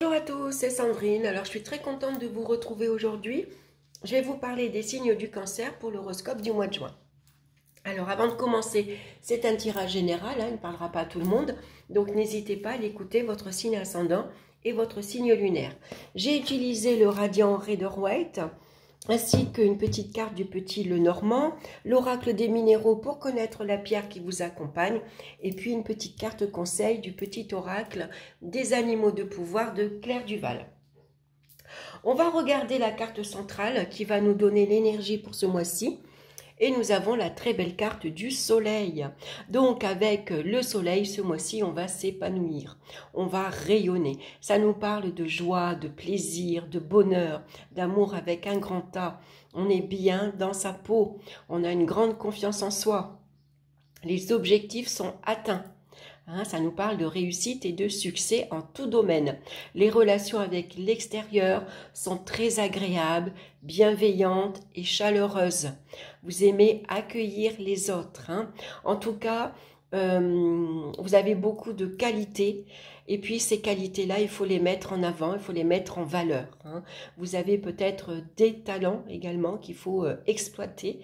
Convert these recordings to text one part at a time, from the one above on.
Bonjour à tous, c'est Sandrine. Alors, je suis très contente de vous retrouver aujourd'hui. Je vais vous parler des signes du cancer pour l'horoscope du mois de juin. Alors, avant de commencer, c'est un tirage général, il ne parlera pas à tout le monde. Donc, n'hésitez pas à l'écouter, votre signe ascendant et votre signe lunaire. J'ai utilisé le radiant Rider-Waite, ainsi qu'une petite carte du petit Lenormand, l'oracle des minéraux pour connaître la pierre qui vous accompagne, et puis une petite carte conseil du petit oracle des animaux de pouvoir de Claire Duval. On va regarder la carte centrale qui va nous donner l'énergie pour ce mois-ci. Et nous avons la très belle carte du soleil. Donc avec le soleil, ce mois-ci, on va s'épanouir. On va rayonner. Ça nous parle de joie, de plaisir, de bonheur, d'amour avec un grand A. On est bien dans sa peau. On a une grande confiance en soi. Les objectifs sont atteints. Ça nous parle de réussite et de succès en tout domaine. Les relations avec l'extérieur sont très agréables, bienveillantes et chaleureuses. Vous aimez accueillir les autres. En tout cas, vous avez beaucoup de qualités. Et puis ces qualités-là, il faut les mettre en avant, il faut les mettre en valeur. Vous avez peut-être des talents également qu'il faut exploiter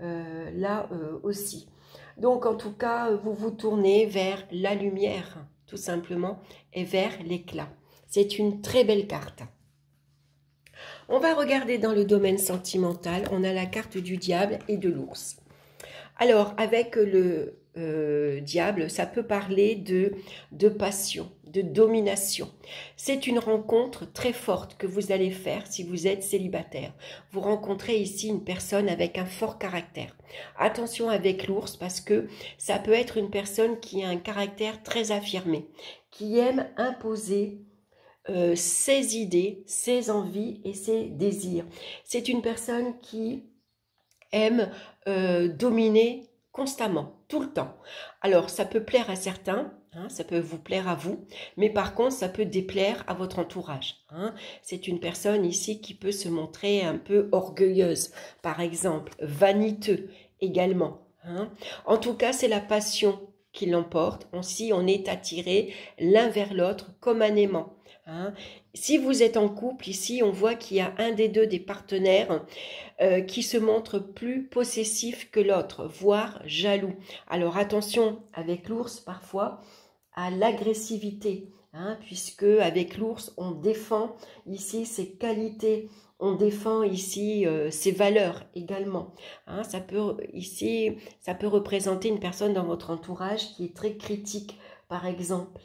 là aussi. Donc, en tout cas, vous vous tournez vers la lumière, tout simplement, et vers l'éclat. C'est une très belle carte. On va regarder dans le domaine sentimental. On a la carte du diable et de l'ours. Alors, avec le diable, ça peut parler de passion, de domination. C'est une rencontre très forte que vous allez faire si vous êtes célibataire. Vous rencontrez ici une personne avec un fort caractère. Attention avec l'ours parce que ça peut être une personne qui a un caractère très affirmé, qui aime imposer ses idées, ses envies et ses désirs. C'est une personne qui aime dominer constamment, tout le temps. Alors, ça peut plaire à certains, ça peut vous plaire à vous, mais par contre, ça peut déplaire à votre entourage. C'est une personne ici qui peut se montrer un peu orgueilleuse, par exemple, vaniteux également. En tout cas, c'est la passion qui l'emporte. Si on est attiré l'un vers l'autre comme un aimant. Si vous êtes en couple, ici, on voit qu'il y a un des deux des partenaires qui se montre plus possessif que l'autre, voire jaloux. Alors attention avec l'ours parfois à l'agressivité, puisque avec l'ours on défend ici ses qualités, on défend ici ses valeurs également. Ça peut représenter une personne dans votre entourage qui est très critique, par exemple.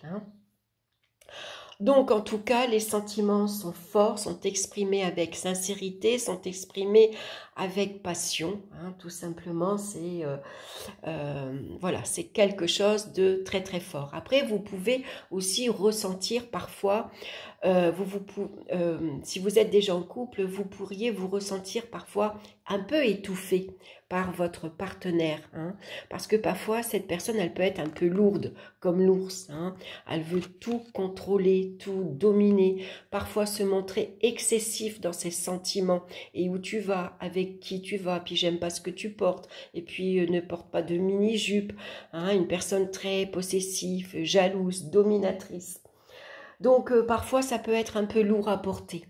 Donc, en tout cas, les sentiments sont forts, sont exprimés avec sincérité, sont exprimés avec passion. Tout simplement, c'est voilà, c'est quelque chose de très très fort. Après, vous pouvez aussi ressentir parfois, si vous êtes déjà en couple, vous pourriez vous ressentir parfois un peu étouffé par votre partenaire, parce que parfois cette personne elle peut être un peu lourde comme l'ours, elle veut tout contrôler, tout dominer, parfois se montrer excessif dans ses sentiments et où tu vas, avec qui tu vas, puis j'aime pas ce que tu portes, et puis ne porte pas de mini-jupe, une personne très possessive, jalouse, dominatrice. Donc parfois ça peut être un peu lourd à porter.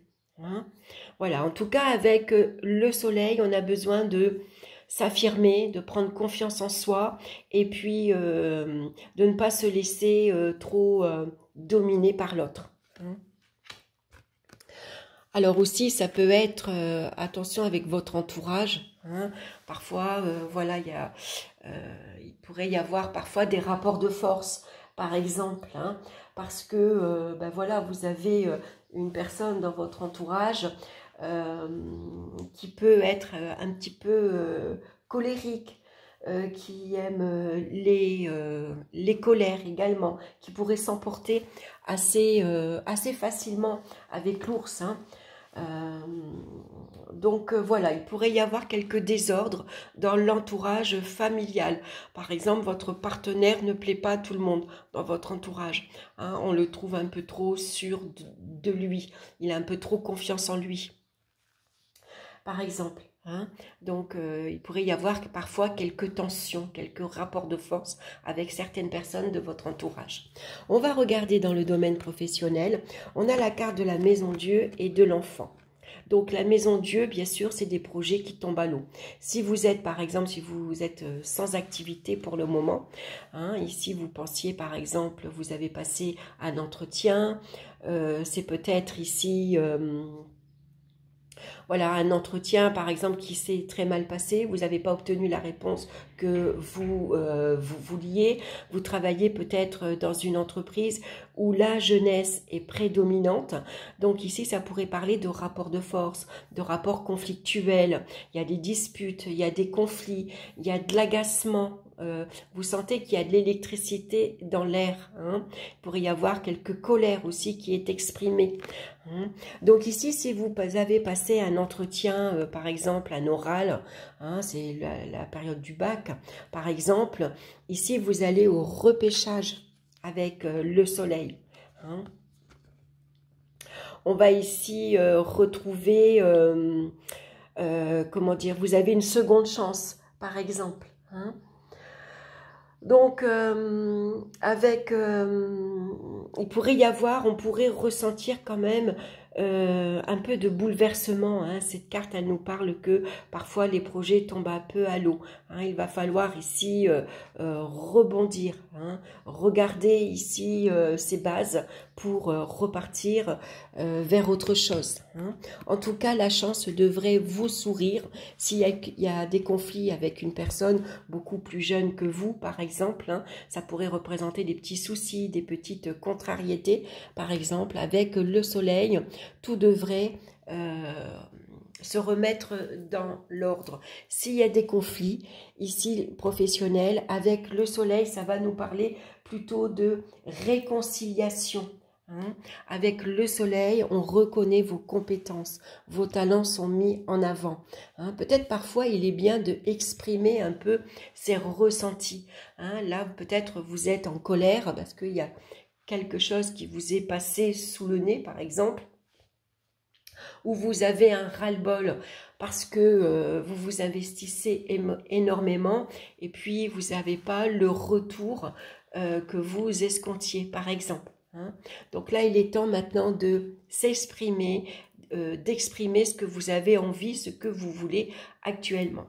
Voilà, en tout cas avec le soleil, on a besoin de s'affirmer, de prendre confiance en soi et puis de ne pas se laisser trop dominer par l'autre. Alors aussi, ça peut être, attention avec votre entourage. Parfois, voilà, il pourrait y avoir parfois des rapports de force, par exemple. Parce que, voilà, vous avez une personne dans votre entourage qui peut être un petit peu colérique, qui aime les colères également, qui pourrait s'emporter assez facilement avec l'ours. Donc voilà, il pourrait y avoir quelques désordres dans l'entourage familial. Par exemple, votre partenaire ne plaît pas à tout le monde dans votre entourage. On le trouve un peu trop sûr de lui. Il a un peu trop confiance en lui. Par exemple. Hein. Donc, il pourrait y avoir parfois quelques tensions, quelques rapports de force avec certaines personnes de votre entourage. On va regarder dans le domaine professionnel. On a la carte de la maison Dieu et de l'enfant. Donc, la maison Dieu, bien sûr, c'est des projets qui tombent à l'eau. Si vous êtes, par exemple, si vous êtes sans activité pour le moment, hein, ici, vous pensiez, par exemple, vous avez passé un entretien, c'est peut-être ici... voilà, un entretien, par exemple, qui s'est très mal passé, vous n'avez pas obtenu la réponse que vous vouliez, vous travaillez peut-être dans une entreprise où la jeunesse est prédominante. Donc ici, ça pourrait parler de rapports de force, de rapports conflictuels. Il y a des disputes, il y a des conflits, il y a de l'agacement. Vous sentez qu'il y a de l'électricité dans l'air. Hein. Il pourrait y avoir quelques colères aussi qui est exprimée. Hein. Donc ici, si vous avez passé un entretien, par exemple un oral, hein, c'est la période du bac, par exemple, ici vous allez au repêchage avec le soleil. Hein. On va ici retrouver, comment dire, vous avez une seconde chance, par exemple. Hein. Donc, il pourrait y avoir, on pourrait ressentir quand même un peu de bouleversement. Hein. Cette carte, elle nous parle que parfois les projets tombent un peu à l'eau. Hein. Il va falloir ici rebondir, hein. Regarder ici ces bases pour repartir vers autre chose. Hein. En tout cas, la chance devrait vous sourire. S'il y a des conflits avec une personne beaucoup plus jeune que vous, par exemple, hein, ça pourrait représenter des petits soucis, des petites contrariétés. Par exemple, avec le soleil, tout devrait se remettre dans l'ordre. S'il y a des conflits, ici professionnels, avec le soleil, ça va nous parler plutôt de réconciliation. Hein. Avec le soleil, on reconnaît vos compétences, vos talents sont mis en avant. Hein. Peut-être parfois, il est bien de exprimer un peu ses ressentis. Hein. Là, peut-être vous êtes en colère parce qu'il y a quelque chose qui vous est passé sous le nez, par exemple, ou vous avez un ras-le-bol parce que vous vous investissez énormément et puis vous n'avez pas le retour que vous escomptiez, par exemple. Hein. Donc là, il est temps maintenant de s'exprimer, d'exprimer ce que vous avez envie, ce que vous voulez actuellement.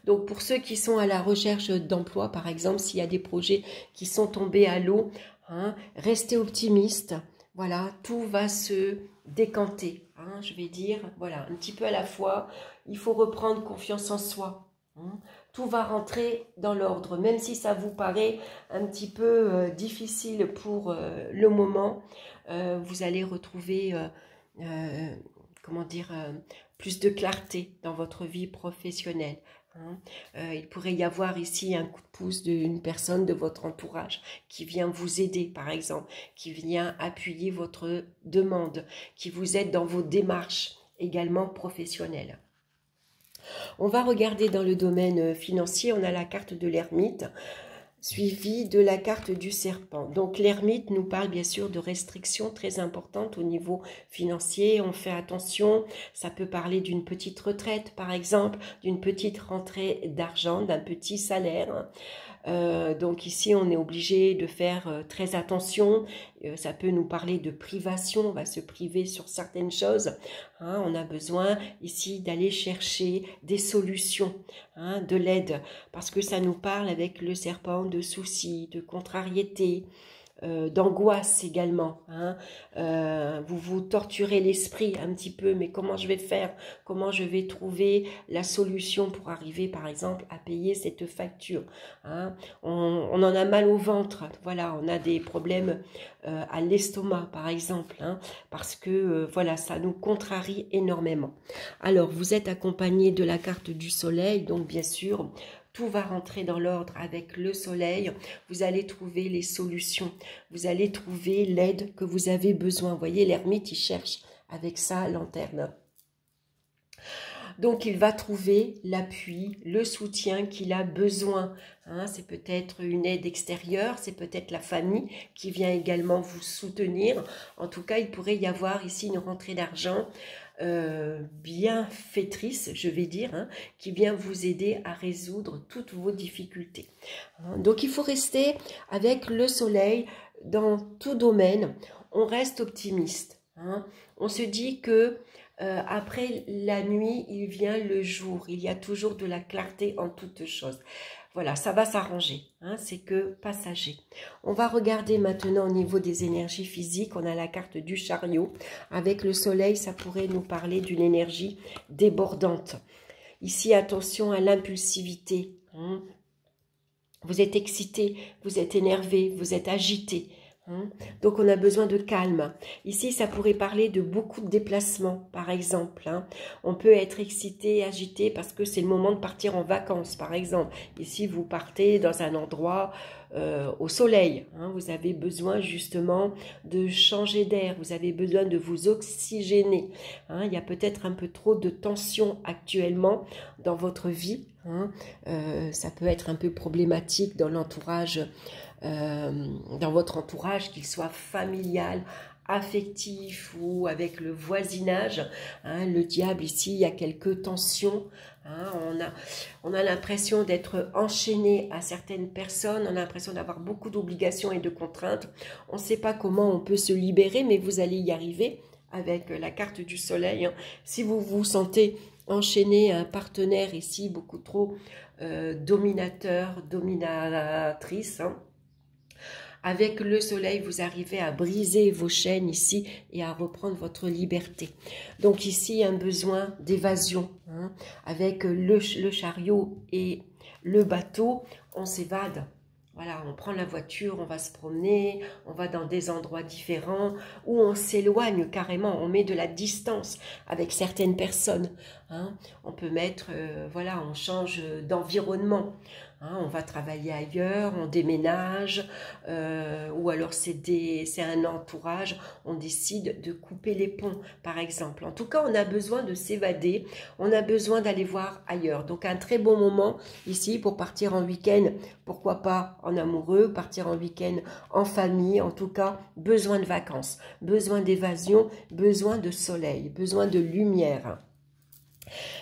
Donc pour ceux qui sont à la recherche d'emploi, par exemple, s'il y a des projets qui sont tombés à l'eau, hein, restez optimiste. Voilà, tout va se décanter. Hein, je vais dire, voilà, un petit peu à la fois. Il faut reprendre confiance en soi. Hein. Tout va rentrer dans l'ordre, même si ça vous paraît un petit peu difficile pour le moment. Vous allez retrouver, comment dire, plus de clarté dans votre vie professionnelle. Hein. Il pourrait y avoir ici un coup de pouce d'une personne de votre entourage qui vient vous aider, par exemple, qui vient appuyer votre demande, qui vous aide dans vos démarches également professionnelles. On va regarder dans le domaine financier, on a la carte de l'ermite, suivi de la carte du serpent. Donc l'ermite nous parle bien sûr de restrictions très importantes au niveau financier. On fait attention, ça peut parler d'une petite retraite par exemple, d'une petite rentrée d'argent, d'un petit salaire. Donc ici on est obligé de faire très attention, ça peut nous parler de privation, on va se priver sur certaines choses, hein. On a besoin ici d'aller chercher des solutions, hein, de l'aide, parce que ça nous parle avec le serpent de soucis, de contrariétés, d'angoisse également. Hein. Vous vous torturez l'esprit un petit peu, mais comment je vais faire? Comment je vais trouver la solution pour arriver, par exemple, à payer cette facture? Hein. On en a mal au ventre, voilà, on a des problèmes à l'estomac, par exemple, hein, parce que, voilà, ça nous contrarie énormément. Alors, vous êtes accompagné de la carte du soleil, donc bien sûr, tout va rentrer dans l'ordre avec le soleil. Vous allez trouver les solutions. Vous allez trouver l'aide que vous avez besoin. Vous voyez, l'ermite, il cherche avec sa lanterne. Donc, il va trouver l'appui, le soutien qu'il a besoin. Hein, c'est peut-être une aide extérieure, c'est peut-être la famille qui vient également vous soutenir. En tout cas, il pourrait y avoir ici une rentrée d'argent bienfaitrice, je vais dire, hein, qui vient vous aider à résoudre toutes vos difficultés. Hein. Donc il faut rester avec le soleil dans tout domaine. On reste optimiste. Hein. On se dit que après la nuit, il vient le jour. Il y a toujours de la clarté en toutes choses. Voilà, ça va s'arranger, hein, c'est que passager. On va regarder maintenant au niveau des énergies physiques. On a la carte du chariot. Avec le soleil, ça pourrait nous parler d'une énergie débordante. Ici, attention à l'impulsivité. Hein. Vous êtes excité, vous êtes énervé, vous êtes agité. Hein. Donc on a besoin de calme. Ici, ça pourrait parler de beaucoup de déplacements, par exemple. Hein. On peut être excité, agité, parce que c'est le moment de partir en vacances, par exemple. Ici, vous partez dans un endroit au soleil. Hein. Vous avez besoin justement de changer d'air. Vous avez besoin de vous oxygéner. Hein. Il y a peut-être un peu trop de tension actuellement dans votre vie. Hein. Ça peut être un peu problématique dans l'entourage. Dans votre entourage, qu'il soit familial, affectif ou avec le voisinage. Hein, le diable ici, il y a quelques tensions. Hein, on a l'impression d'être enchaîné à certaines personnes, on a l'impression d'avoir beaucoup d'obligations et de contraintes. On ne sait pas comment on peut se libérer, mais vous allez y arriver avec la carte du soleil. Hein. Si vous vous sentez enchaîné à un partenaire ici, beaucoup trop dominateur, dominatrice, hein, avec le soleil, vous arrivez à briser vos chaînes ici et à reprendre votre liberté. Donc ici, un besoin d'évasion. Hein. Avec le chariot et le bateau, on s'évade. Voilà, on prend la voiture, on va se promener, on va dans des endroits différents où on s'éloigne carrément, on met de la distance avec certaines personnes. Hein. On peut mettre, voilà, on change d'environnement. Hein, on va travailler ailleurs, on déménage, ou alors c'est un entourage, on décide de couper les ponts, par exemple. En tout cas, on a besoin de s'évader, on a besoin d'aller voir ailleurs. Donc, un très bon moment ici pour partir en week-end, pourquoi pas en amoureux, partir en week-end en famille. En tout cas, besoin de vacances, besoin d'évasion, besoin de soleil, besoin de lumière.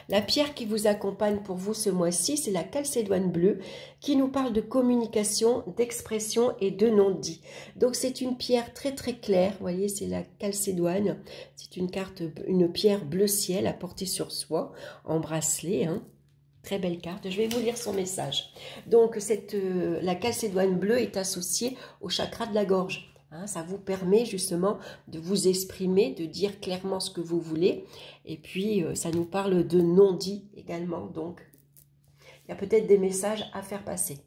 La pierre qui vous accompagne pour vous ce mois-ci, c'est la calcédoine bleue qui nous parle de communication, d'expression et de non-dit. Donc c'est une pierre très très claire, vous voyez, c'est la calcédoine. C'est une pierre bleu ciel à porter sur soi, en bracelet, hein. Très belle carte. Je vais vous lire son message. Donc la calcédoine bleue est associée au chakra de la gorge. Hein, ça vous permet justement de vous exprimer, de dire clairement ce que vous voulez. Et puis, ça nous parle de non-dit également. Donc, il y a peut-être des messages à faire passer.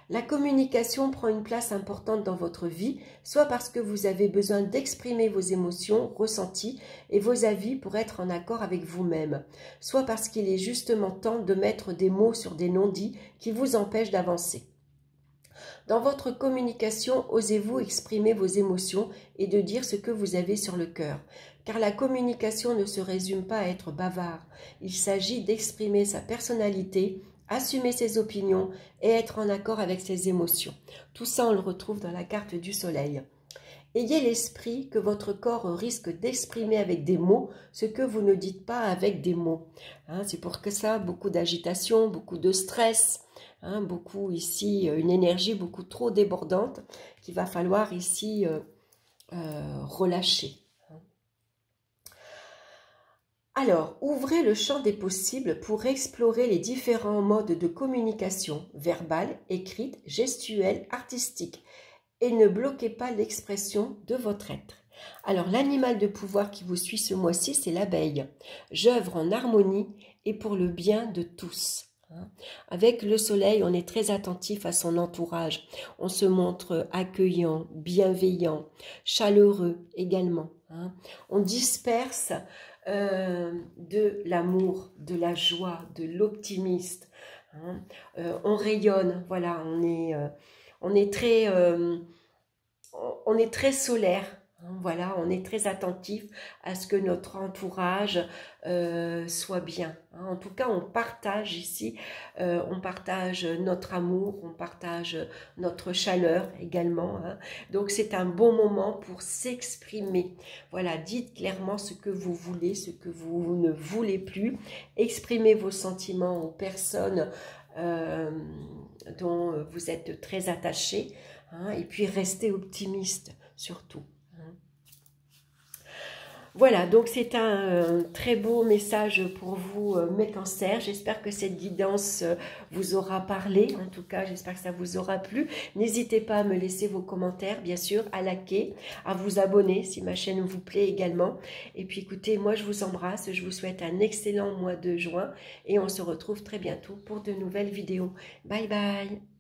La communication prend une place importante dans votre vie, soit parce que vous avez besoin d'exprimer vos émotions, ressentis et vos avis pour être en accord avec vous-même, soit parce qu'il est justement temps de mettre des mots sur des non-dits qui vous empêchent d'avancer. Dans votre communication, osez-vous exprimer vos émotions et de dire ce que vous avez sur le cœur. Car la communication ne se résume pas à être bavard. Il s'agit d'exprimer sa personnalité, assumer ses opinions et être en accord avec ses émotions. Tout ça, on le retrouve dans la carte du soleil. Ayez l'esprit que votre corps risque d'exprimer avec des mots ce que vous ne dites pas avec des mots. Hein, c'est pour que ça, beaucoup d'agitation, beaucoup de stress, hein, beaucoup ici, une énergie beaucoup trop débordante qu'il va falloir ici relâcher. Alors, ouvrez le champ des possibles pour explorer les différents modes de communication, verbale, écrite, gestuelle, artistique, et ne bloquez pas l'expression de votre être. Alors, l'animal de pouvoir qui vous suit ce mois-ci, c'est l'abeille. J'œuvre en harmonie et pour le bien de tous. Avec le soleil, on est très attentif à son entourage. On se montre accueillant, bienveillant, chaleureux également. On disperse de l'amour, de la joie, de l'optimiste. On rayonne, voilà, on est très solaire. Voilà, on est très attentif à ce que notre entourage soit bien. En tout cas, on partage ici, on partage notre amour, on partage notre chaleur également. Donc, c'est un bon moment pour s'exprimer. Voilà, dites clairement ce que vous voulez, ce que vous ne voulez plus. Exprimez vos sentiments aux personnes dont vous êtes très attachés. Et puis, restez optimiste surtout. Voilà, donc c'est un très beau message pour vous, mes cancers. J'espère que cette guidance vous aura parlé. En tout cas, j'espère que ça vous aura plu. N'hésitez pas à me laisser vos commentaires, bien sûr, à liker, à vous abonner si ma chaîne vous plaît également. Et puis écoutez, moi je vous embrasse, je vous souhaite un excellent mois de juin et on se retrouve très bientôt pour de nouvelles vidéos. Bye bye!